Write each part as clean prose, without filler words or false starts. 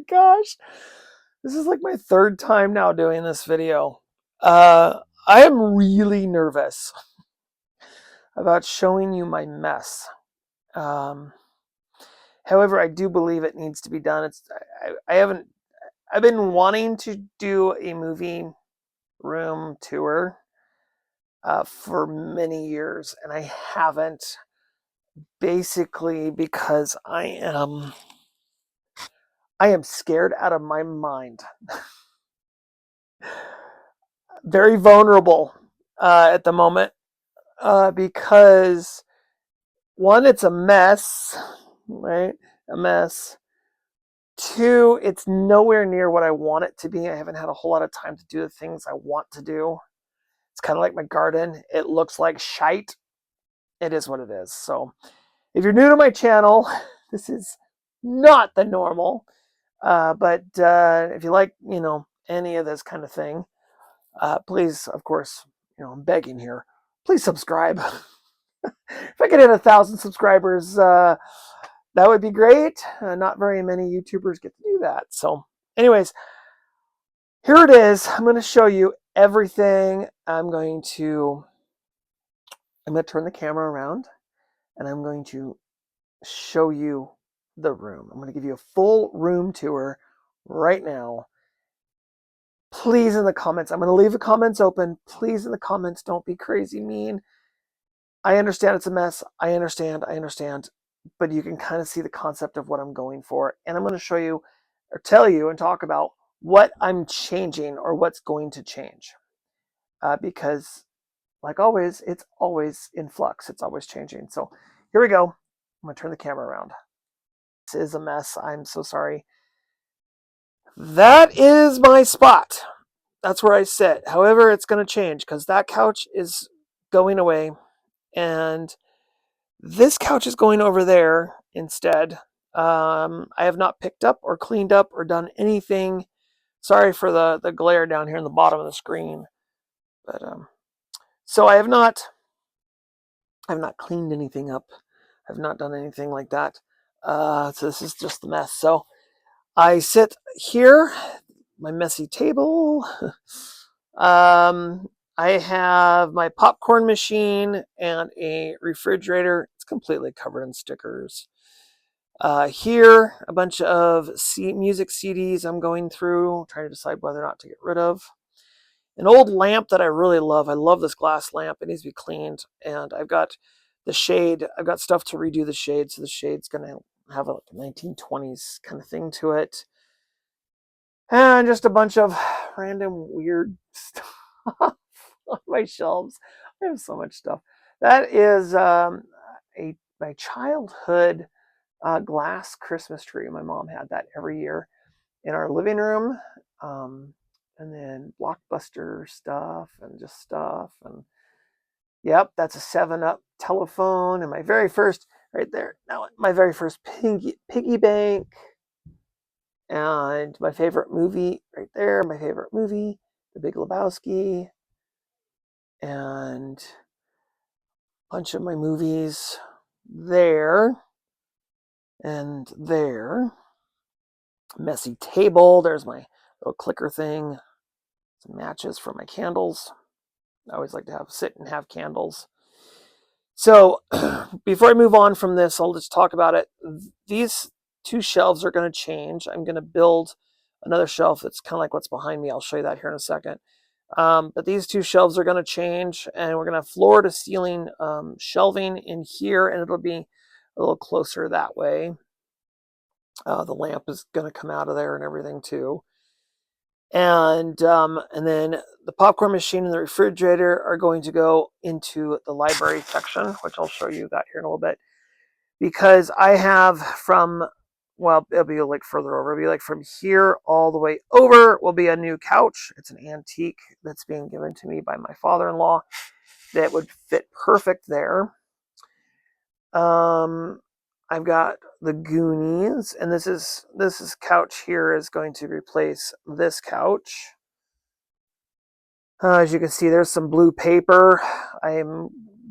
gosh. This is like my third time now doing this video. I am really nervous about showing you my mess. Um, However, I do believe it needs to be done. I've been wanting to do a movie room tour for many years, and I haven't, basically because I am scared out of my mind. Very vulnerable at the moment because one, it's a mess, right? A mess. Two, it's nowhere near what I want it to be. I haven't had a whole lot of time to do the things I want to do. It's kind of like my garden. It looks like shite. It is what it is. So if you're new to my channel, this is not the normal. But if you like, any of this kind of thing, please, of course, I'm begging here. Please subscribe. If I could hit 1,000 subscribers, that would be great. Not very many YouTubers get to do that. So, anyways, here it is. I'm going to show you everything. I'm going to turn the camera around, and I'm going to show you the room. I'm going to give you a full room tour right now. Please, in the comments, I'm going to leave the comments open. Please, in the comments, don't be crazy mean. I understand it's a mess. I understand. But you can kind of see the concept of what I'm going for. And I'm going to show you or tell you and talk about what I'm changing or what's going to change. Because, like always, it's always in flux. It's always changing. So here we go. I'm going to turn the camera around. This is a mess. I'm so sorry. That is my spot. That's where I sit. However, it's going to change because that couch is going away. And this couch is going over there instead. I have not picked up or cleaned up or done anything. Sorry for the glare down here in the bottom of the screen. But so I have not cleaned anything up. I've not done anything like that. So this is just the mess. So I sit here, my messy table. I have my popcorn machine and a refrigerator. It's completely covered in stickers. Here, a bunch of music CDs I'm going through, trying to decide whether or not to get rid of. An old lamp that I really love. I love this glass lamp. It needs to be cleaned. And I've got the shade. I've got stuff to redo the shade. So the shade's going to have a 1920s kind of thing to it. And just a bunch of random weird stuff on my shelves. I have so much stuff. That is my childhood glass Christmas tree. My mom had that every year in our living room. And then Blockbuster stuff and just stuff. And yep, that's a 7-Up telephone. And my very first, right there, now my very first piggy bank. And my favorite movie right there, my favorite movie, The Big Lebowski. And a bunch of my movies there and there. Messy table. There's my little clicker thing. Some matches for my candles. I always like to sit and have candles. So before I move on from this, I'll just talk about it. These two shelves are going to change. I'm going to build another shelf that's kind of like what's behind me. I'll show you that here in a second. But these two shelves are going to change, and we're going to have floor to ceiling shelving in here, and it'll be a little closer that way. The lamp is going to come out of there and everything too. And then the popcorn machine and the refrigerator are going to go into the library section, which I'll show you that here in a little bit. Because I have well, it'll be like further over. It'll be like from here all the way over will be a new couch. It's an antique that's being given to me by my father-in-law that would fit perfect there. I've got the Goonies, and this couch here is going to replace this couch. As you can see, there's some blue paper.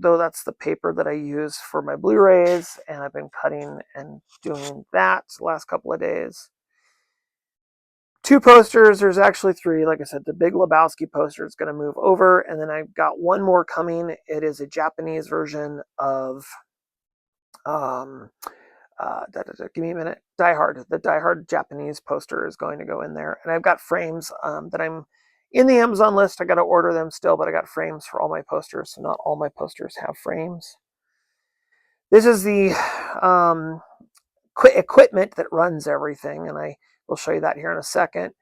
Though that's the paper that I use for my Blu-rays, and I've been cutting and doing that the last couple of days. 2 posters. There's actually 3. Like I said, the Big Lebowski poster is going to move over, and then I've got one more coming. It is a Japanese version of give me a minute. Die Hard. The Die Hard Japanese poster is going to go in there, and I've got frames that I'm in the Amazon list. I got to order them still, but I got frames for all my posters, so not all my posters have frames. This is the equipment that runs everything, and I will show you that here in a second.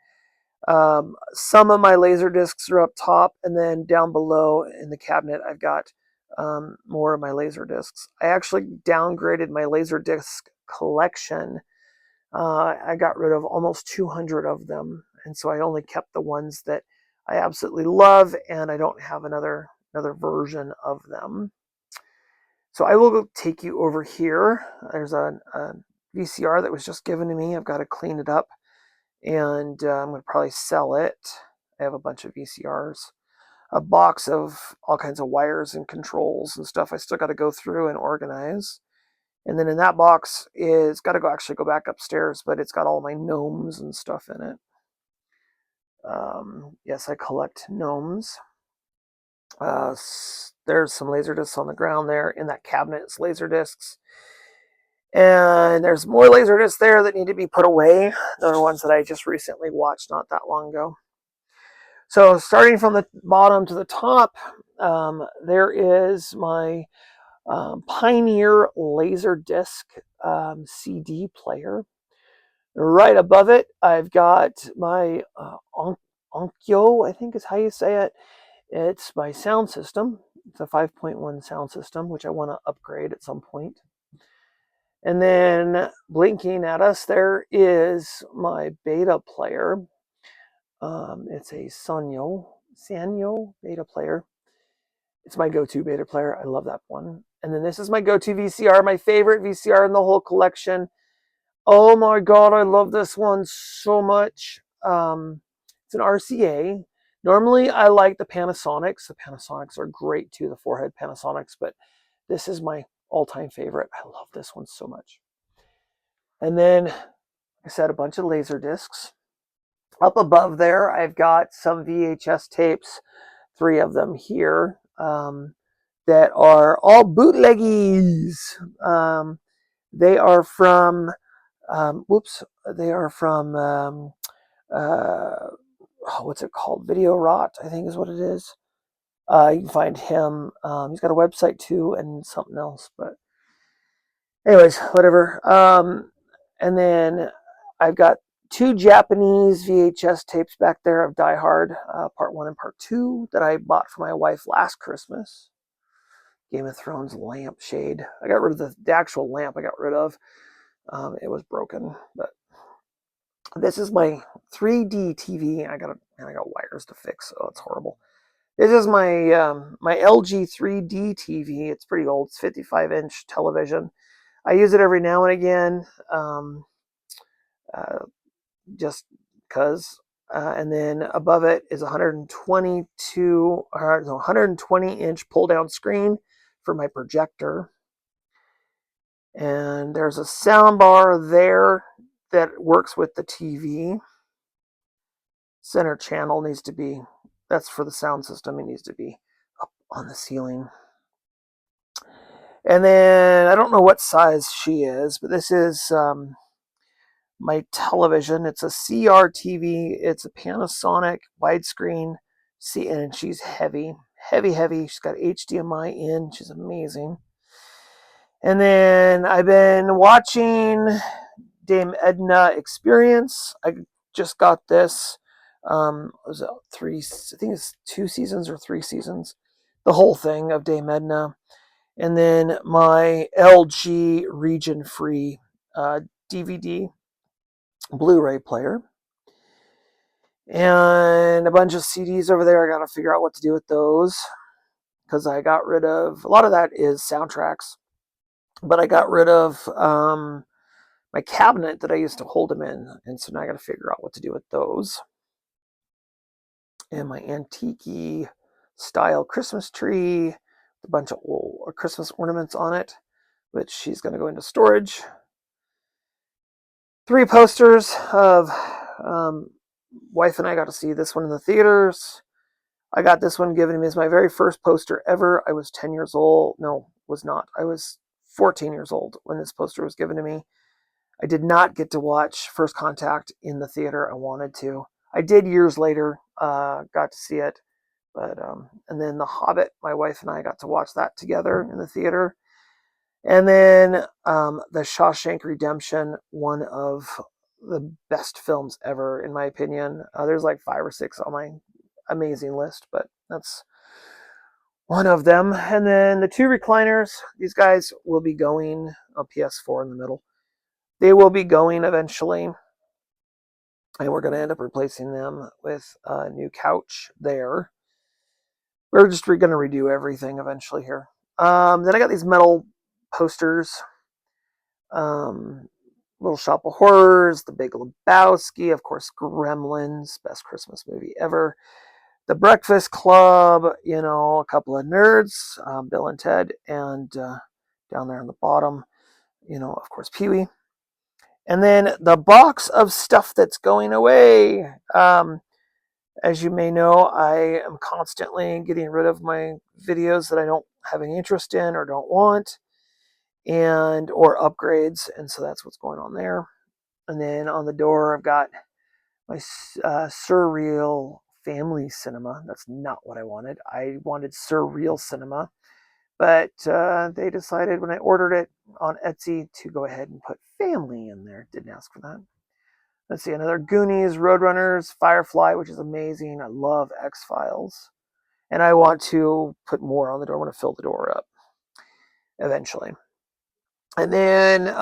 Some of my laser discs are up top, and then down below in the cabinet, I've got more of my laser discs. I actually downgraded my laser disc collection. I got rid of almost 200 of them, and so I only kept the ones that I absolutely love, and I don't have another version of them. So I will go take you over here. There's a VCR that was just given to me. I've got to clean it up, and I'm going to probably sell it. I have a bunch of VCRs. A box of all kinds of wires and controls and stuff I still got to go through and organize. And then in that box is got to actually go back upstairs, but it's got all my gnomes and stuff in it. Yes, I collect gnomes. There's some laser discs on the ground there. In that cabinet, it's laser discs. And there's more laser discs there that need to be put away. Those are ones that I just recently watched not that long ago. So starting from the bottom to the top, there is my Pioneer Laserdisc CD player. Right above it, I've got my Onkyo, I think is how you say it. It's my sound system. It's a 5.1 sound system, which I want to upgrade at some point. And then blinking at us, there is my beta player. It's a Sanyo beta player. It's my go-to beta player. I love that one. And then this is my go-to VCR, my favorite VCR in the whole collection. Oh my God, I love this one so much. It's an RCA. Normally, I like the Panasonics. The Panasonics are great too, the forehead Panasonics, but this is my all-time favorite. I love this one so much. And then, like I said, a bunch of laser discs. Up above there, I've got some VHS tapes, 3 of them here, that are all bootleggies. They are from, they are from, what's it called? Video Rot, I think is what it is. You can find him. He's got a website too and something else, but anyways, whatever. And then I've got 2 Japanese VHS tapes back there of Die Hard, Part 1 and Part 2, that I bought for my wife last Christmas. Game of Thrones lampshade. I got rid of the actual lamp I got rid of. It was broken, but this is my 3D TV. I got wires to fix, so it's horrible. This is my my LG 3D TV. It's pretty old. It's 55-inch television. I use it every now and again, just because. And then above it is 120-inch pull-down screen for my projector. And there's a sound bar there that works with the TV. Center channel needs to be, that's for the sound system. It needs to be up on the ceiling. And then I don't know what size she is, but this is my television. It's a CRTV. It's a Panasonic widescreen. And she's heavy. She's got HDMI in. She's amazing. And then I've been watching Dame Edna Experience. I just got this. Was it I think it's 2 seasons or 3 seasons. The whole thing of Dame Edna. And then my LG region free DVD Blu-ray player. And a bunch of CDs over there. I got to figure out what to do with those, because I got rid of, a lot of that is soundtracks, but I got rid of my cabinet that I used to hold them in, and so now I got to figure out what to do with those. And my antique style Christmas tree, a bunch of old Christmas ornaments on it, which she's going to go into storage. 3 posters of wife and I got to see this one in the theaters. I got this one given to me as my very first poster ever. I was 10 years old. No, was not. I was 14 years old when this poster was given to me. I did not get to watch First Contact in the theater. I wanted to. I did years later, got to see it. But and then The Hobbit, my wife and I got to watch that together in the theater. And then The Shawshank Redemption, one of the best films ever, in my opinion. There's like 5 or 6 on my amazing list, but that's one of them. And then the 2 recliners, these guys will be going, a PS4 in the middle. They will be going eventually, and we're going to end up replacing them with a new couch there. We're just going to redo everything eventually here. Then I got these metal posters. Little Shop of Horrors, The Big Lebowski, of course, Gremlins, best Christmas movie ever. The Breakfast Club, a couple of nerds, Bill and Ted, and down there on the bottom, of course, Pee Wee. And then the box of stuff that's going away. As you may know, I am constantly getting rid of my videos that I don't have any interest in or don't want, or upgrades, and so that's what's going on there. And then on the door, I've got my surreal family cinema. That's not what I wanted. I wanted surreal cinema, but they decided when I ordered it on Etsy to go ahead and put family in there. Didn't ask for that. Let's see, another Goonies, Roadrunners, Firefly, which is amazing. I love X-Files. And I want to put more on the door. I want to fill the door up eventually. And then,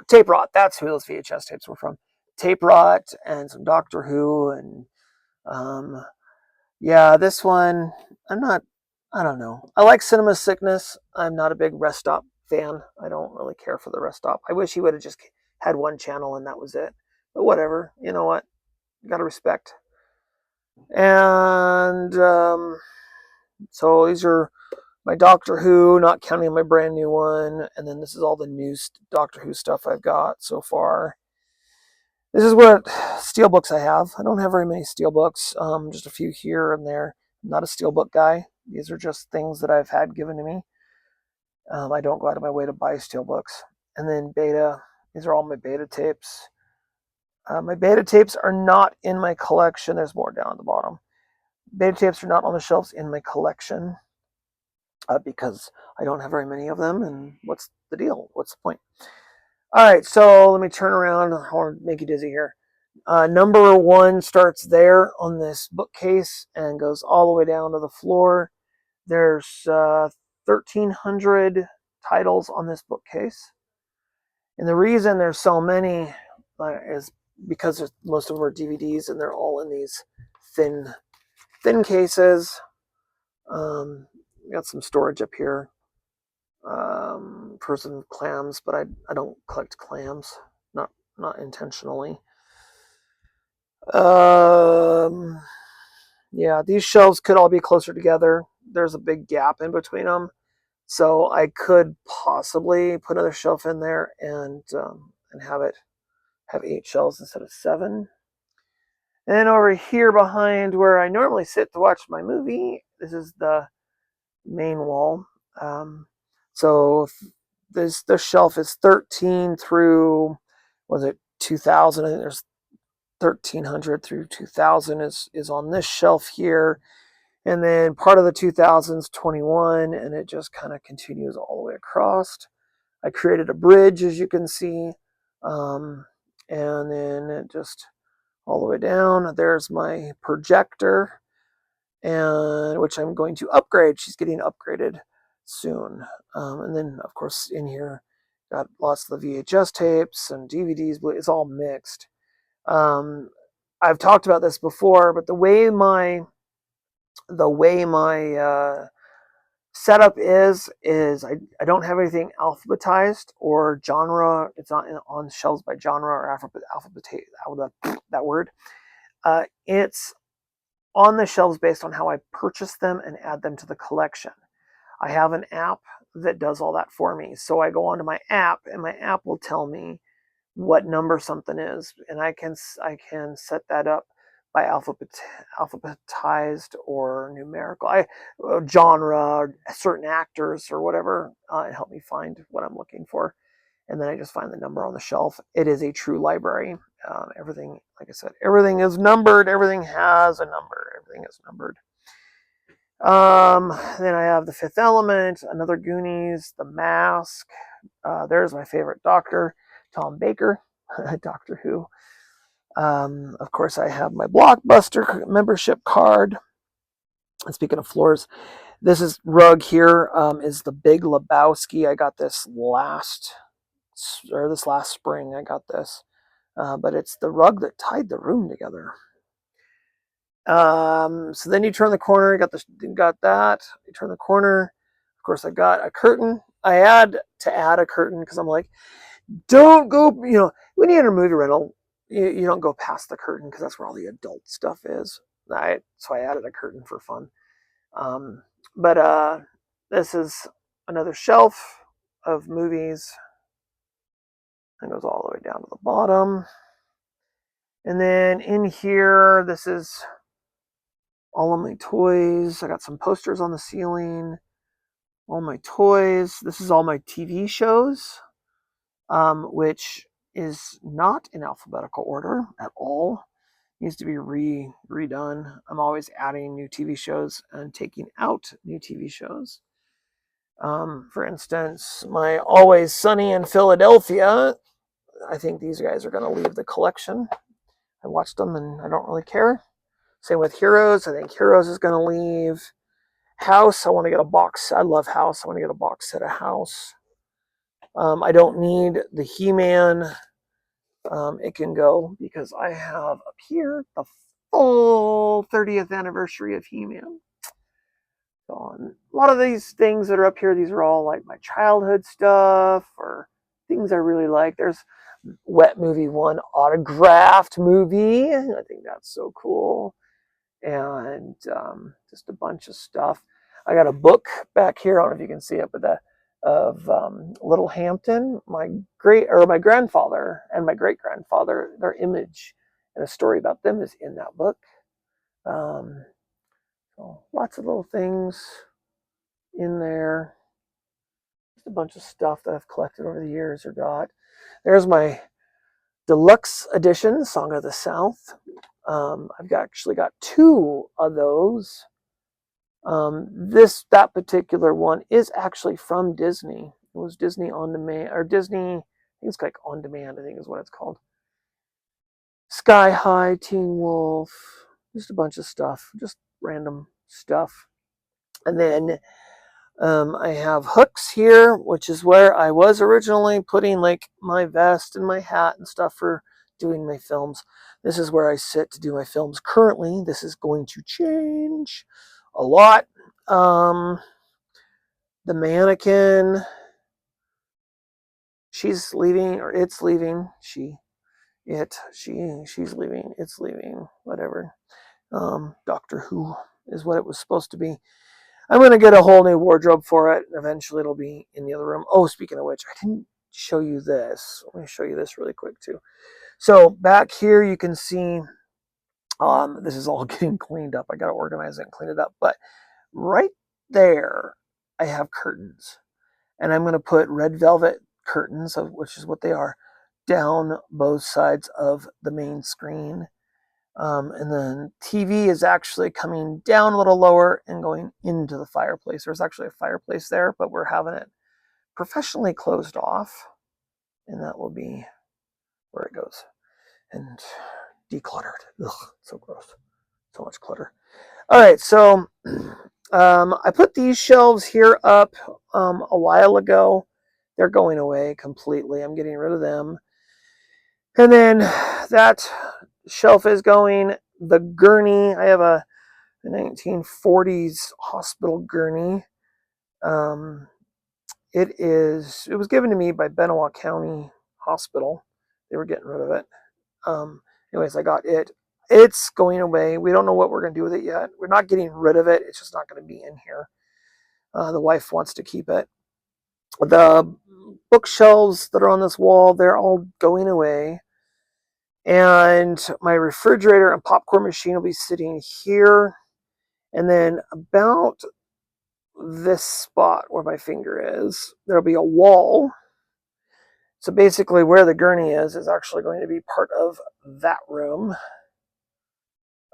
tape rot. That's who those VHS tapes were from. Tape rot and some Doctor Who. And yeah, this one, I don't know. I like Cinema Sickness. I'm not a big Rest Stop fan. I don't really care for the Rest Stop. I wish he would have just had one channel and that was it. But whatever. You know what? Got to respect. And so these are my Doctor Who, not counting my brand new one. And then this is all the new Doctor Who stuff I've got so far. This is what steelbooks I have. I don't have very many steelbooks, just a few here and there. I'm not a steelbook guy. These are just things that I've had given to me. I don't go out of my way to buy steelbooks. And then beta. These are all my beta tapes. My beta tapes are not in my collection. There's more down at the bottom. Beta tapes are not on the shelves in my collection because I don't have very many of them. And what's the deal? What's the point? All right, so let me turn around. I want to make you dizzy here. Number 1 starts there on this bookcase and goes all the way down to the floor. There's 1,300 titles on this bookcase. And the reason there's so many is because most of them are DVDs and they're all in these thin cases. Got some storage up here for some clams, but I don't collect clams, not intentionally. Yeah, these shelves could all be closer together. There's a big gap in between them, so I could possibly put another shelf in there and have 8 shelves instead of 7. And then over here behind where I normally sit to watch my movie, this is the main wall. So this shelf is 13 through, was it 2000? I think there's 1300 through 2000 is on this shelf here. And then part of the 2000s 21, and it just kind of continues all the way across. I created a bridge, as you can see. And then it just all the way down. There's my projector, and which I'm going to upgrade. She's getting upgraded soon. And then, of course, in here, got lots of the VHS tapes and DVDs. It's all mixed. I've talked about this before, but the way my setup is I don't have anything alphabetized or genre. It's not on shelves by genre or alphabet. That word. It's on the shelves based on how I purchase them and add them to the collection. I have an app that does all that for me. So I go onto my app, and my app will tell me what number something is, and I can set that up by alphabetized or numerical. Genre, certain actors or whatever, and help me find what I'm looking for. And then I just find the number on the shelf. It is a true library. Everything, like I said, everything is numbered. Everything has a number. Everything is numbered. Then I have The Fifth Element, another Goonies, The Mask. There's my favorite Doctor, Tom Baker, Doctor Who. Of course, I have my Blockbuster membership card. And speaking of floors, this is rug here is the Big Lebowski. I got this last spring. I got this, but it's the rug that tied the room together. So then you turn the corner. You got that. You turn the corner. Of course, I got a curtain. I had to add a curtain because I'm like, don't go. When you're in a movie rental, you don't go past the curtain because that's where all the adult stuff is. So I added a curtain for fun. But this is another shelf of movies. It goes all the way down to the bottom. And then in here, this is all of my toys. I got some posters on the ceiling. All my toys. This is all my TV shows, which is not in alphabetical order at all. Needs to be redone. I'm always adding new TV shows and taking out new TV shows. For instance, my Always Sunny in Philadelphia. I think these guys are going to leave the collection. I watched them and I don't really care. Same with Heroes. I think Heroes is going to leave. House, I want to get a box. I love House. I want to get a box set of House. I don't need the He-Man. It can go because I have up here the full 30th anniversary of He-Man. So a lot of these things that are up here, these are all like my childhood stuff or things I really like. There's Wet Movie 1 autographed movie. I think that's so cool. And just a bunch of stuff. I got a book back here. I don't know if you can see it, but of Little Hampton. My grandfather and my great grandfather, their image and a story about them is in that book. So lots of little things in there. Just a bunch of stuff that I've collected over the years or got. There's my deluxe edition, Song of the South. I've actually got two of those. That particular one is actually from Disney. It was Disney On Demand, or Disney, I think it's like On Demand, I think is what it's called. Sky High, Teen Wolf, just a bunch of stuff, just random stuff. And then I have hooks here, which is where I was originally putting like my vest and my hat and stuff for doing my films. This is where I sit to do my films currently. This is going to change a lot. The mannequin, she's leaving, or it's leaving. She's leaving, it's leaving, whatever. Doctor Who is what it was supposed to be. I'm going to get a whole new wardrobe for it. Eventually it'll be in the other room. Oh, speaking of which, I didn't show you this. Let me show you this really quick too. So back here you can see, this is all getting cleaned up. I got to organize it and clean it up. But right there, I have curtains. And I'm going to put red velvet curtains, which is what they are, down both sides of the main screen. And then TV is actually coming down a little lower and going into the fireplace. There's actually a fireplace there, but we're having it professionally closed off. And that will be where it goes. And decluttered. Ugh, so gross. So much clutter. All right, so I put these shelves here up a while ago. They're going away completely. I'm getting rid of them. And then that shelf is going. The gurney, I have a 1940s hospital gurney. It was given to me by Benoit County Hospital. They were getting rid of it. Anyways, I got it. It's going away. We don't know what we're going to do with it yet. We're not getting rid of it. It's just not going to be in here. The wife wants to keep it. The bookshelves that are on this wall, they're all going away. And my refrigerator and popcorn machine will be sitting here. And then about this spot where my finger is, there'll be a wall. So basically where the gurney is actually going to be part of that room.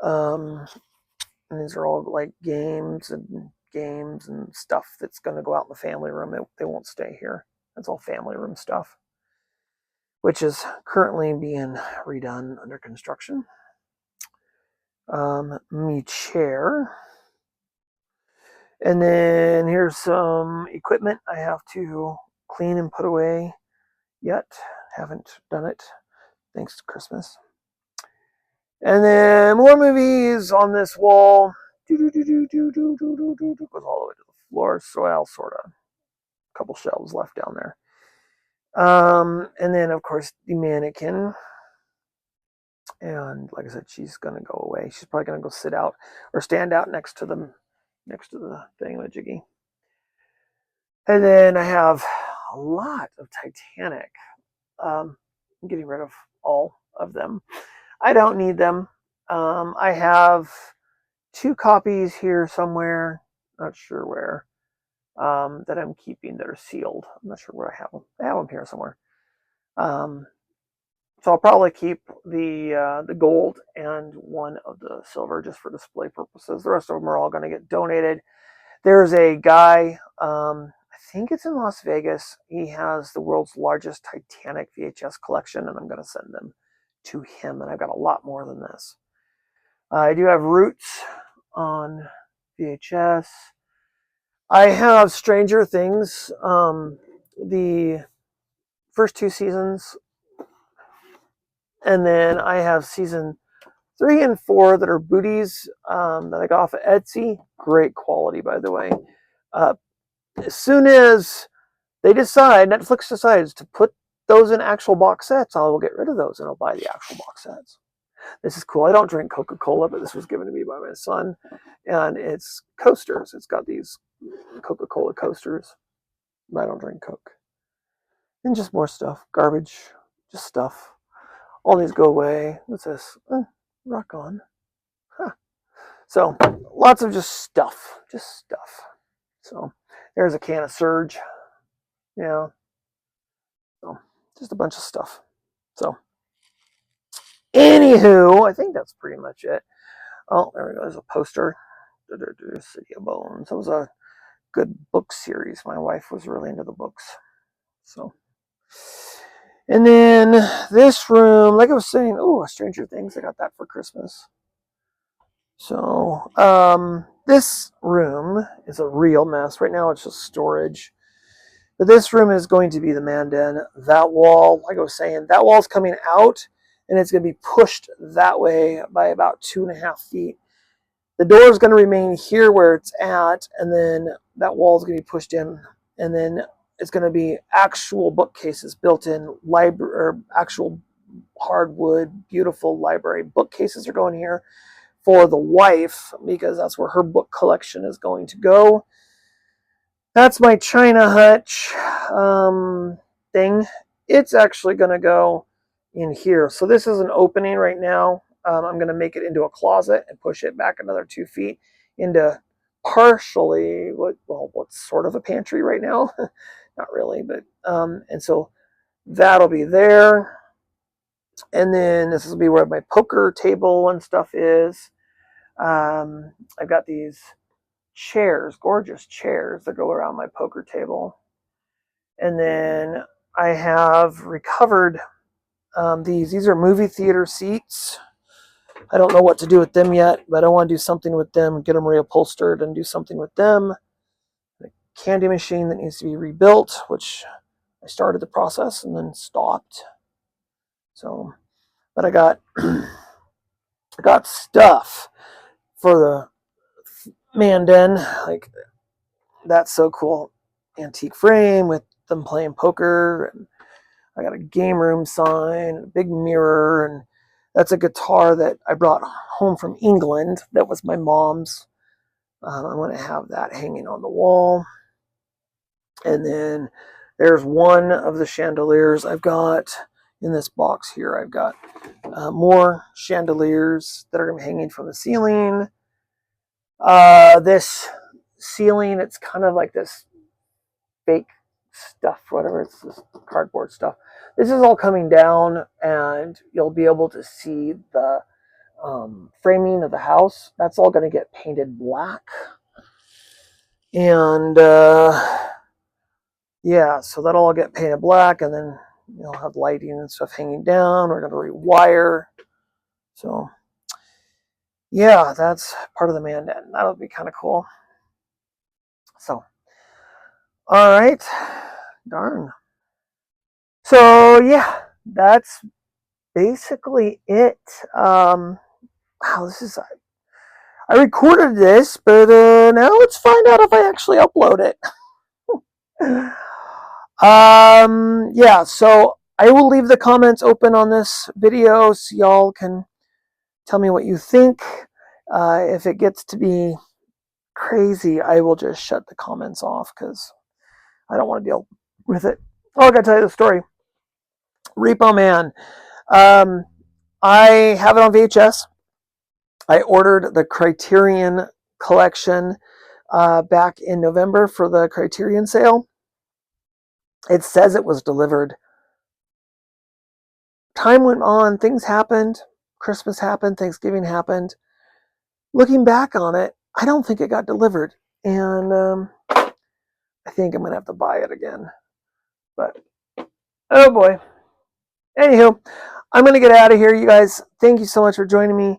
And these are all like games and stuff that's going to go out in the family room. They won't stay here. That's all family room stuff, which is currently being redone under construction. Me chair. And then here's some equipment I have to clean and put away yet. Haven't done it thanks to Christmas. And then more movies on this wall. Goes all the way to the floor. So well, sort of. A couple shelves left down there. And then of course the mannequin. And like I said, she's gonna go away. She's probably gonna go sit out or stand out next to the thingamajiggy. And then I have a lot of Titanic. I'm getting rid of all of them. I don't need them. I have 2 copies here somewhere, not sure where, that I'm keeping that are sealed. I'm not sure where I have them. I have them here somewhere. So I'll probably keep the gold and one of the silver just for display purposes. The rest of them are all going to get donated. There's a guy, I think it's in Las Vegas. He has the world's largest Titanic VHS collection, and I'm going to send them to him. And I've got a lot more than this. I do have Roots on VHS. I have Stranger Things, the first 2 seasons, and then I have season 3 and 4 that are booties that I got off of Etsy. Great quality, by the way. As soon as Netflix decides to put those in actual box sets, I will get rid of those and I'll buy the actual box sets. This is cool. I don't drink Coca-Cola, but this was given to me by my son. And it's coasters. It's got these Coca-Cola coasters. But I don't drink Coke. And just more stuff. Garbage. Just stuff. All these go away. What's this? Rock on. Huh. So, lots of just stuff. Just stuff. So, there's a can of Surge. Yeah. So, just a bunch of stuff. So, anywho, I think that's pretty much it. Oh, there we go. There's a poster. City of Bones. That was a good book series. My wife was really into the books. So, and then this room, like I was saying, Stranger Things. I got that for Christmas. So, this room is a real mess. Right now, it's just storage. But this room is going to be the man den. That wall, like I was saying, that wall's coming out, and it's going to be pushed that way by about 2.5 feet. The door is going to remain here where it's at, and then that wall is going to be pushed in, and then it's going to be actual bookcases built in, library or actual hardwood, beautiful library bookcases are going here for the wife because that's where her book collection is going to go. That's my China hutch thing. It's actually going to go in here. So this is an opening right now. I'm going to make it into a closet and push it back another 2 feet into partially what's sort of a pantry right now. Not really, but and so that'll be there. And then this will be where my poker table and stuff is. I've got these chairs, gorgeous chairs that go around my poker table. And then I have recovered these. These are movie theater seats. I don't know what to do with them yet, but I want to do something with them, get them reupholstered and do something with them. The candy machine that needs to be rebuilt, which I started the process and then stopped. So, but I got stuff for the man den. Like, that's so cool. Antique frame with them playing poker, and I got a game room sign, a big mirror, and that's a guitar that I brought home from England. That was my mom's. I'm going to have that hanging on the wall. And then there's one of the chandeliers I've got in this box here, I've got more chandeliers that are hanging from the ceiling. This ceiling, it's kind of like this fake stuff, whatever, it's this cardboard stuff. This is all coming down, and you'll be able to see the framing of the house. That's all going to get painted black. And yeah, so that'll all get painted black, and then you'll have lighting and stuff hanging down. We're going to rewire. So yeah, that's part of the man den. That'll be kind of cool. So, all right, darn. So yeah, that's basically it. Wow, this is, I recorded this, but now let's find out if I actually upload it. Yeah, so I will leave the comments open on this video so y'all can tell me what you think. If it gets to be crazy, I will just shut the comments off because I don't want to deal with it. Oh, I gotta tell you the story. Repo Man. I have it on VHS. I ordered the Criterion collection back in November for the Criterion sale. It says it was delivered. Time went on, things happened. Christmas happened, Thanksgiving happened. Looking back on it, I don't think it got delivered. And I think I'm going to have to buy it again. But, oh boy. Anywho, I'm going to get out of here, you guys. Thank you so much for joining me.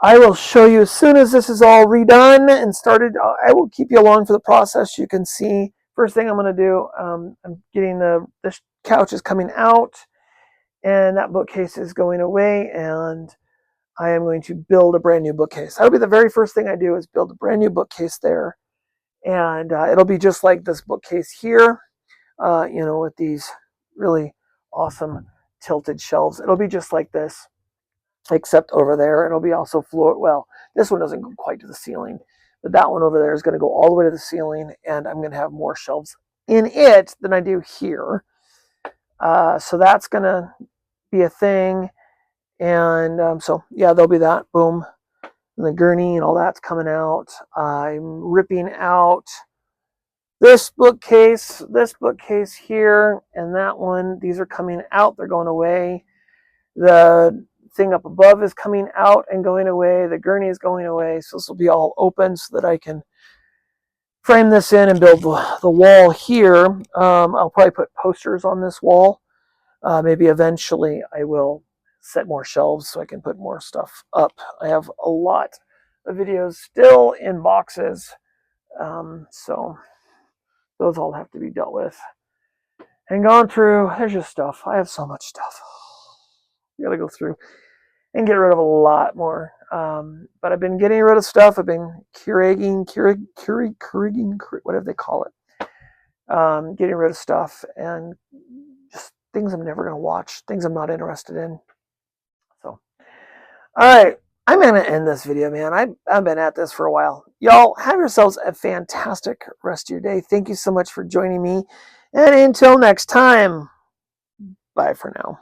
I will show you as soon as this is all redone and started. I will keep you along for the process. You can see, first thing I'm going to do, I'm getting this couch is coming out, and that bookcase is going away, and I am going to build a brand new bookcase. That'll be the very first thing I do, is build a brand new bookcase there. And it'll be just like this bookcase here, with these really awesome tilted shelves. It'll be just like this, except over there it'll be also floor. Well, this one doesn't go quite to the ceiling, but that one over there is going to go all the way to the ceiling, and I'm going to have more shelves in it than I do here. So that's going to be a thing. And so yeah, there'll be that. Boom. And the gurney and all that's coming out. I'm ripping out this bookcase here, and that one. These are coming out. They're going away. The thing up above is coming out and going away. The gurney is going away. So this will be all open so that I can frame this in and build the wall here. I'll probably put posters on this wall. Maybe eventually I will set more shelves so I can put more stuff up. I have a lot of videos still in boxes, so those all have to be dealt with and gone through. There's just stuff. I have so much stuff. I gotta go through and get rid of a lot more. But I've been getting rid of stuff. I've been curating, whatever they call it. Getting rid of stuff and just things I'm never going to watch, things I'm not interested in. So, all right, I'm going to end this video, man. I've been at this for a while. Y'all have yourselves a fantastic rest of your day. Thank you so much for joining me. And until next time, bye for now.